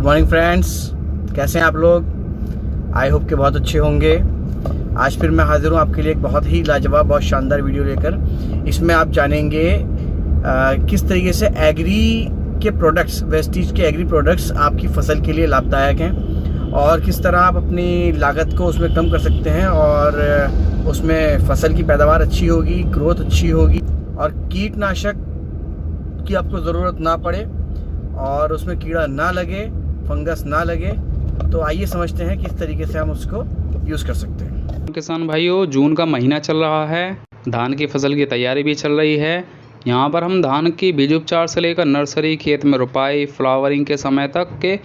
Morning friends, कैसे हैं आप लोग। आई होप के बहुत अच्छे होंगे। आज फिर मैं हाजिर हूँ आपके लिए एक बहुत ही लाजवाब, बहुत शानदार वीडियो लेकर। इसमें आप जानेंगे किस तरीके से एग्री के प्रोडक्ट्स, वेस्टीज के एग्री प्रोडक्ट्स आपकी फसल के लिए लाभदायक हैं और किस तरह आप अपनी लागत को उसमें कम कर सकते हैं और उसमें फसल की पैदावार अच्छी होगी, ग्रोथ अच्छी होगी और कीटनाशक की आपको ज़रूरत ना पड़े और उसमें कीड़ा ना लगे, फंगस ना लगे। तो आइए समझते हैं किस तरीके से हम उसको यूज़ कर सकते हैं। किसान भाइयों, जून का महीना चल रहा है, धान की फसल की तैयारी भी चल रही है। यहाँ पर हम धान की बीज उपचार से लेकर नर्सरी, खेत में रुपाई, फ्लावरिंग के समय तक के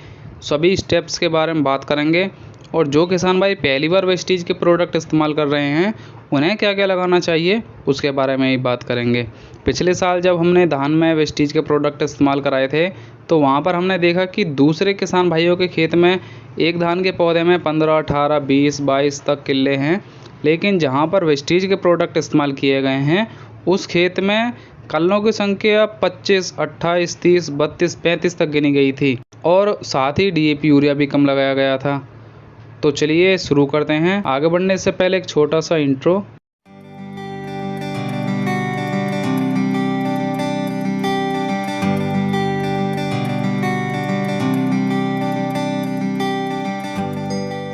सभी स्टेप्स के बारे में बात करेंगे। और जो किसान भाई पहली बार वेस्टीज के प्रोडक्ट इस्तेमाल कर रहे हैं, उन्हें क्या क्या लगाना चाहिए उसके बारे में ही बात करेंगे। पिछले साल जब हमने धान में वेस्टीज के प्रोडक्ट इस्तेमाल कराए थे, तो वहाँ पर हमने देखा कि दूसरे किसान भाइयों के खेत में एक धान के पौधे में 15, 18, 20, 22 तक किले हैं, लेकिन जहाँ पर वेस्टीज के प्रोडक्ट इस्तेमाल किए गए हैं उस खेत में कल्लों की संख्या 25, 28, 30, 32, 35 तक गिनी गई थी और साथ ही डीएपी यूरिया भी कम लगाया गया था। तो चलिए शुरू करते हैं। आगे बढ़ने से पहले एक छोटा सा इंट्रो।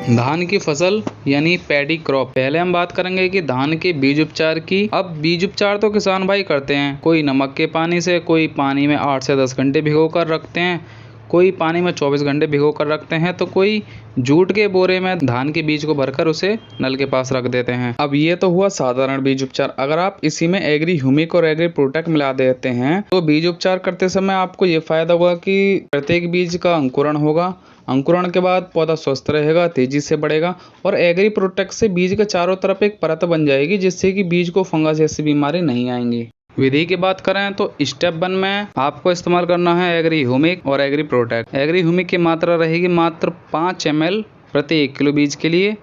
धान की फसल यानी पैडी क्रॉप। पहले हम बात करेंगे कि धान के बीज उपचार की। अब बीज उपचार तो किसान भाई करते हैं, कोई नमक के पानी से, कोई पानी में 8 से 10 घंटे भिगो कर रखते हैं, कोई पानी में 24 घंटे भिगो कर रखते हैं, तो कोई जूट के बोरे में धान के बीज को भरकर उसे नल के पास रख देते हैं। अब ये तो हुआ साधारण बीज उपचार। अगर आप इसी में एग्री ह्यूमिक और एग्री प्रोटेक्ट मिला देते हैं तो बीज उपचार करते समय आपको ये फायदा होगा कि प्रत्येक बीज का अंकुरण होगा। अंकुरण के बाद पौधा स्वस्थ रहेगा, तेजी से बढ़ेगा और एग्री प्रोटेक्ट से बीज के चारों तरफ एक परत बन जाएगी, जिससे कि बीज को फंगस जैसी बीमारी नहीं आएंगी। विधि की बात करें तो स्टेप 1 में आपको इस्तेमाल करना है एग्री ह्यूमिक और एग्री प्रोटेक्ट। एग्री ह्यूमिक की मात्रा रहेगी मात्र 5 ml प्रति 1 किलो बीज के लिए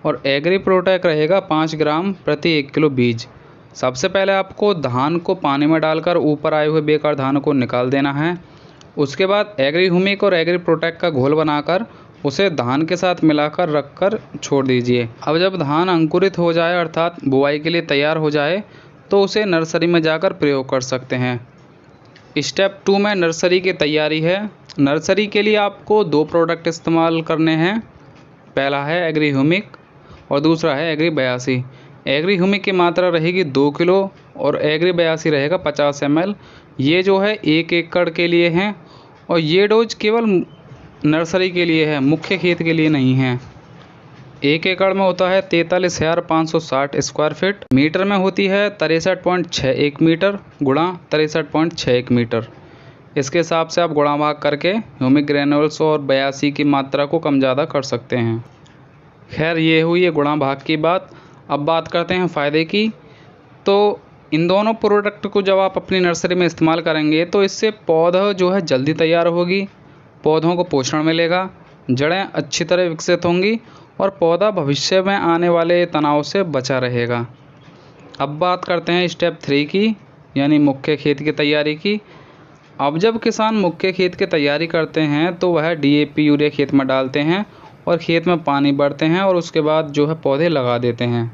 और एग्री प्रोटेक्ट रहेगा 5 ग्राम प्रति 1 किलो बीज। सबसे पहले आपको धान को पानी में डालकर ऊपर आए हुए बेकार धान को निकाल देना है। उसके बाद एग्री ह्यूमिक और एग्री प्रोटेक्ट का घोल बनाकर उसे धान के साथ मिलाकर रखकर छोड़ दीजिए। अब जब धान अंकुरित हो जाए अर्थात बुआई के लिए तैयार हो जाए तो उसे नर्सरी में जाकर प्रयोग कर सकते हैं। स्टेप 2 में नर्सरी की तैयारी है। नर्सरी के लिए आपको 2 प्रोडक्ट इस्तेमाल करने हैं। पहला है एग्री ह्यूमिक और दूसरा है एग्री 82। एग्री ह्यूमिक की मात्रा रहेगी 2 किलो और एग्री 82 रहेगा 50 ml। ये जो है 1 एकड़ के लिए हैं और ये डोज केवल नर्सरी के लिए है, मुख्य खेत के लिए नहीं है। 1 एकड़ में होता है 43,560 स्क्वायर फीट। मीटर में होती है 63.61 मीटर गुणा 63.61 मीटर। इसके हिसाब से आप गुणा भाग करके ह्यूमिक ग्रेनुल्स और 82 की मात्रा को कम ज़्यादा कर सकते हैं। खैर, ये हुई है गुणा भाग की बात। अब बात करते हैं फ़ायदे की। तो इन दोनों प्रोडक्ट को जब आप अपनी नर्सरी में इस्तेमाल करेंगे तो इससे पौधा जो है जल्दी तैयार होगी, पौधों को पोषण मिलेगा, जड़ें अच्छी तरह विकसित होंगी और पौधा भविष्य में आने वाले तनाव से बचा रहेगा। अब बात करते हैं स्टेप 3 की, यानी मुख्य खेत की तैयारी की। अब जब किसान मुख्य खेत की तैयारी करते हैं तो वह डीएपी यूरिया खेत में डालते हैं और खेत में पानी भरते हैं और उसके बाद जो है पौधे लगा देते हैं।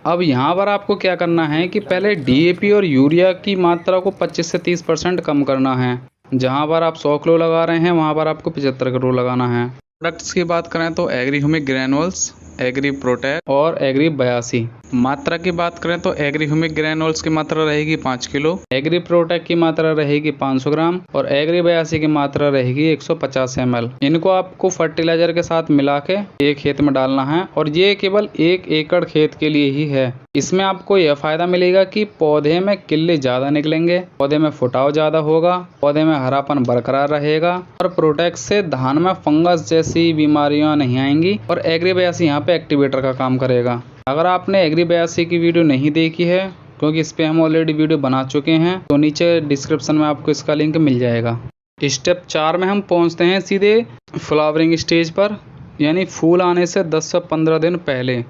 अब यहाँ पर आपको क्या करना है कि पहले डीएपी और यूरिया की मात्रा को 25 से 30% कम करना है। जहाँ पर आप 100 किलो लगा रहे हैं वहाँ पर आपको 75 किलो लगाना है। प्रोडक्ट्स की बात करें तो agri humic granules, agri protect और एग्री 82। मात्रा की बात करें तो एग्री ह्यूमिक ग्रेनुल्स की मात्रा रहेगी 5 किलो, एग्री प्रोटेक्ट की मात्रा रहेगी 500 ग्राम और एग्री 82 की मात्रा रहेगी 150 ml। इनको आपको फर्टिलाइजर के साथ मिला के एक खेत में डालना है और ये केवल 1 एकड़ खेत के लिए ही है। इसमें आपको यह फायदा मिलेगा कि पौधे में किल्ले ज़्यादा निकलेंगे, पौधे में फुटाव ज़्यादा होगा, पौधे में हरापन बरकरार रहेगा और प्रोटेक्ट से धान में फंगस जैसी बीमारियां नहीं आएंगी और एग्री 82 यहाँ पे एक्टिवेटर का काम करेगा। अगर आपने एग्री 82 की वीडियो नहीं देखी है, क्योंकि इस पे हम ऑलरेडी वीडियो बना चुके हैं, तो नीचे डिस्क्रिप्शन में आपको इसका लिंक मिल जाएगा। स्टेप 4 में हम पहुँचते हैं सीधे फ्लावरिंग स्टेज पर, यानी फूल आने से 10 से 15 दिन पहले।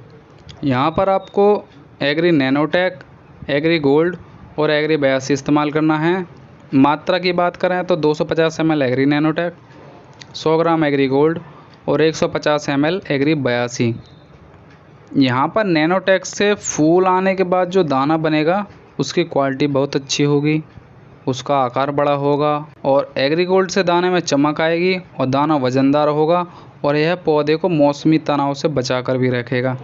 यहाँ पर आपको एग्री नैनोटेक, एग्री गोल्ड और एग्री 82 इस्तेमाल करना है। मात्रा की बात करें तो 250 ml एग्री नैनोटेक, 100 ग्राम एग्री गोल्ड और 150 ml एग्री 82। यहाँ पर नैनोटेक्स से फूल आने के बाद जो दाना बनेगा उसकी क्वालिटी बहुत अच्छी होगी, उसका आकार बड़ा होगा और एग्री गोल्ड से दाने में चमक आएगी और दाना वजनदार होगा और यह पौधे को मौसमी तनाव से बचा कर भी रखेगा।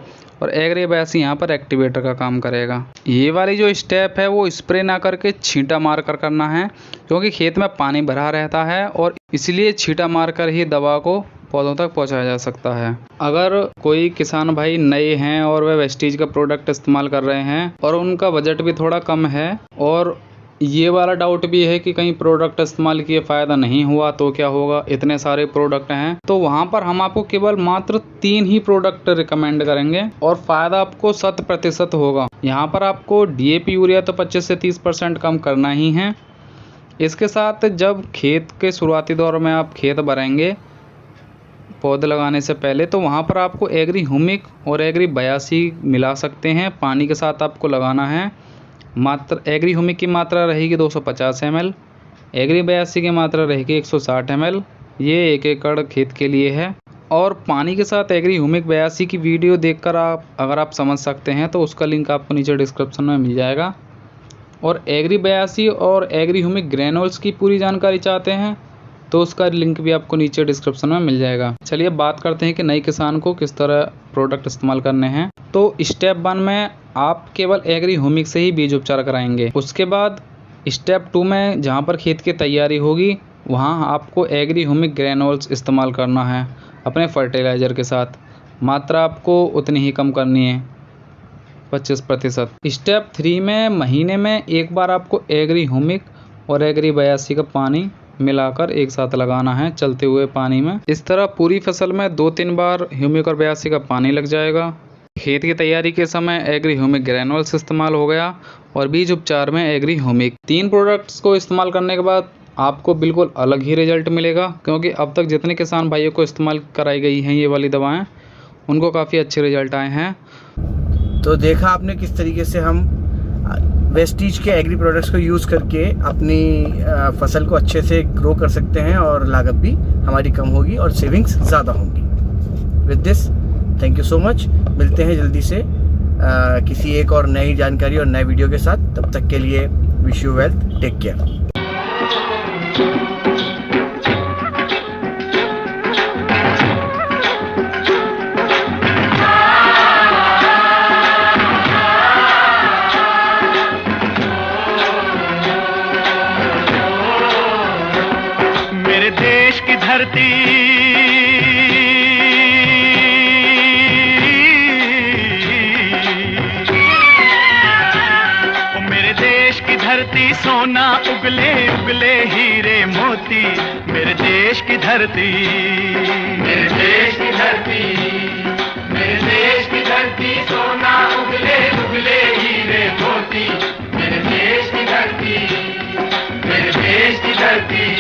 और एग्री 82 यहाँ पर एक्टिवेटर का काम करेगा। ये वाली जो स्टेप है वो स्प्रे ना करके छींटा मार कर करना है, क्योंकि खेत में पानी भरा रहता है और इसलिए छींटा मार कर ही दवा को पौधों तक पहुंचाया जा सकता है। अगर कोई किसान भाई नए हैं और वह वेस्टीज का प्रोडक्ट इस्तेमाल कर रहे हैं और उनका बजट भी थोड़ा कम है और ये वाला डाउट भी है कि कहीं प्रोडक्ट इस्तेमाल किए फ़ायदा नहीं हुआ तो क्या होगा, इतने सारे प्रोडक्ट हैं, तो वहाँ पर हम आपको केवल मात्र 3 ही प्रोडक्ट रिकमेंड करेंगे और फ़ायदा आपको 100% होगा। यहाँ पर आपको DAP यूरिया तो 25 से 30% कम करना ही है। इसके साथ जब खेत के शुरुआती दौर में आप खेत भरेंगे पौधे लगाने से पहले, तो वहाँ पर आपको एग्री ह्यूमिक और एग्री 82 मिला सकते हैं। पानी के साथ आपको लगाना है। मात्रा एग्री ह्यूमिक की मात्रा रहेगी 250 ml, एग्री 82 की मात्रा रहेगी 160 ml। ये 1 एकड़ खेत के लिए है। और पानी के साथ एग्री ह्यूमिक 82 की वीडियो देखकर अगर आप समझ सकते हैं तो उसका लिंक आपको नीचे डिस्क्रिप्शन में मिल जाएगा। और एग्री 82 और एग्री ह्यूमिक ग्रेनुल्स की पूरी जानकारी चाहते हैं तो उसका लिंक भी आपको नीचे डिस्क्रिप्शन में मिल जाएगा। चलिए बात करते हैं कि नए किसान को किस तरह प्रोडक्ट इस्तेमाल करने हैं। तो स्टेप 1 में आप केवल एग्री ह्यूमिक से ही बीज उपचार कराएंगे। उसके बाद स्टेप 2 में जहाँ पर खेत की तैयारी होगी वहाँ आपको एग्री ह्यूमिक ग्रेनुल्स इस्तेमाल करना है अपने फर्टिलाइज़र के साथ। मात्रा आपको उतनी ही कम करनी है, 25%। स्टेप 3 में महीने में एक बार आपको एग्री ह्यूमिक और एग्री 82 का पानी मिलाकर एक साथ लगाना है चलते हुए पानी में। इस तरह पूरी फसल में 2-3 बार ह्यूमिक और 82 का पानी लग जाएगा। खेत की तैयारी के समय एग्री ह्यूमिक ग्रेनुल्स इस्तेमाल हो गया और बीज उपचार में एग्री ह्यूमिक। 3 प्रोडक्ट्स को इस्तेमाल करने के बाद आपको बिल्कुल अलग ही रिजल्ट मिलेगा, क्योंकि अब तक जितने किसान भाइयों को इस्तेमाल कराई गई हैं ये वाली दवाएं, उनको काफ़ी अच्छे रिजल्ट आए हैं। तो देखा आपने किस तरीके से हम वेस्टीज के एग्री प्रोडक्ट्स को यूज़ करके अपनी फसल को अच्छे से ग्रो कर सकते हैं और लागत भी हमारी कम होगी और सेविंग्स ज़्यादा होंगी। With this thank you so much. मिलते हैं जल्दी से किसी एक और नई जानकारी और नए वीडियो के साथ। तब तक के लिए wish you wealth, take care. मेरे देश की धरती सोना उगले उगले हीरे मोती। मेरे देश की धरती, मेरे देश की धरती, मेरे देश की धरती, सोना उगले उगले हीरे मोती। मेरे देश की धरती, मेरे देश की धरती।